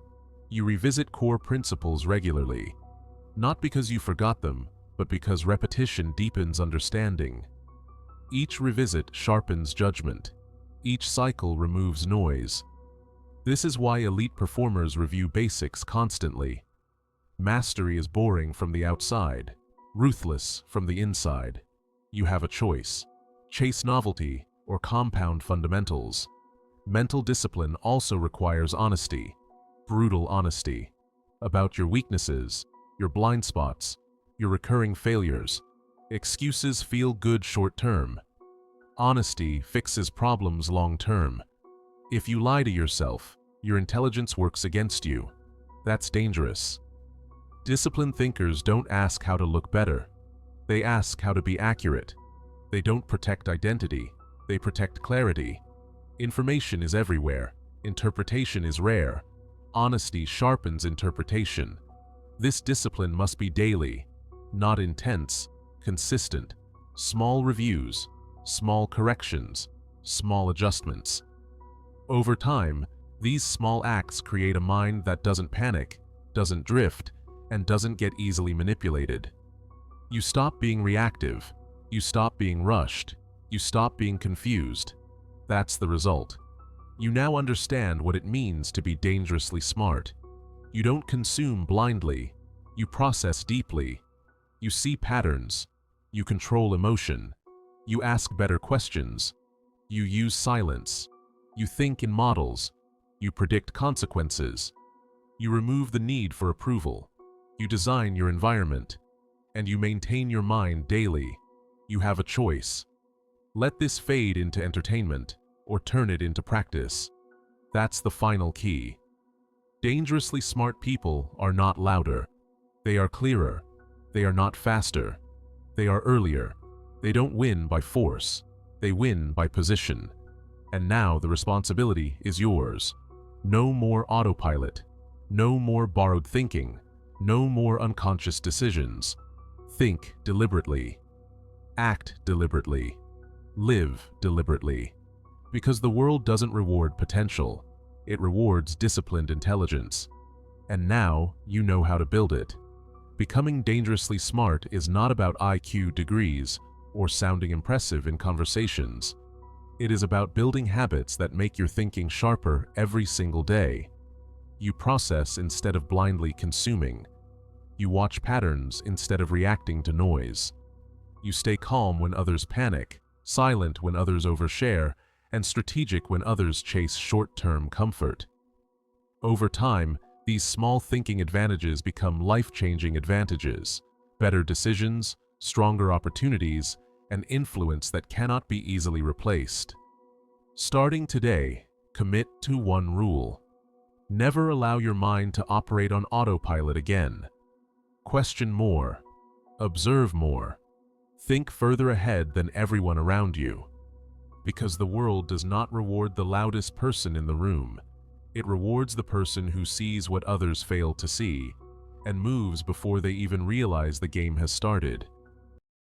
You revisit core principles regularly. Not because you forgot them, but because repetition deepens understanding. Each revisit sharpens judgment. Each cycle removes noise. This is why elite performers review basics constantly. Mastery is boring from the outside, ruthless from the inside. You have a choice. Chase novelty or compound fundamentals. Mental discipline also requires honesty, brutal honesty, about your weaknesses, your blind spots, your recurring failures. Excuses feel good short-term. Honesty fixes problems long-term. If you lie to yourself, your intelligence works against you. That's dangerous. Disciplined thinkers don't ask how to look better. They ask how to be accurate. They don't protect identity. They protect clarity. Information is everywhere. Interpretation is rare. Honesty sharpens interpretation. This discipline must be daily, not intense, consistent. Small reviews, small corrections, small adjustments. Over time, these small acts create a mind that doesn't panic, doesn't drift, and doesn't get easily manipulated. You stop being reactive. You stop being rushed. You stop being confused. That's the result. You now understand what it means to be dangerously smart. You don't consume blindly. You process deeply. You see patterns. You control emotion. You ask better questions. You use silence. You think in models. You predict consequences. You remove the need for approval. You design your environment. And you maintain your mind daily. You have a choice. Let this fade into entertainment or turn it into practice. That's the final key. Dangerously smart people are not louder. They are clearer. They are not faster. They are earlier. They don't win by force. They win by position. And now the responsibility is yours. No more autopilot. No more borrowed thinking. No more unconscious decisions. Think deliberately. Act deliberately. Live deliberately. Because the world doesn't reward potential. It rewards disciplined intelligence. And now you know how to build it. Becoming dangerously smart is not about IQ degrees or sounding impressive in conversations. It is about building habits that make your thinking sharper every single day. You process instead of blindly consuming. You watch patterns instead of reacting to noise. You stay calm when others panic, silent when others overshare, and strategic when others chase short-term comfort. Over time, these small thinking advantages become life-changing advantages, better decisions, stronger opportunities, and influence that cannot be easily replaced. Starting today, commit to one rule. Never allow your mind to operate on autopilot again. Question more. Observe more. Think further ahead than everyone around you. Because the world does not reward the loudest person in the room. It rewards the person who sees what others fail to see and moves before they even realize the game has started.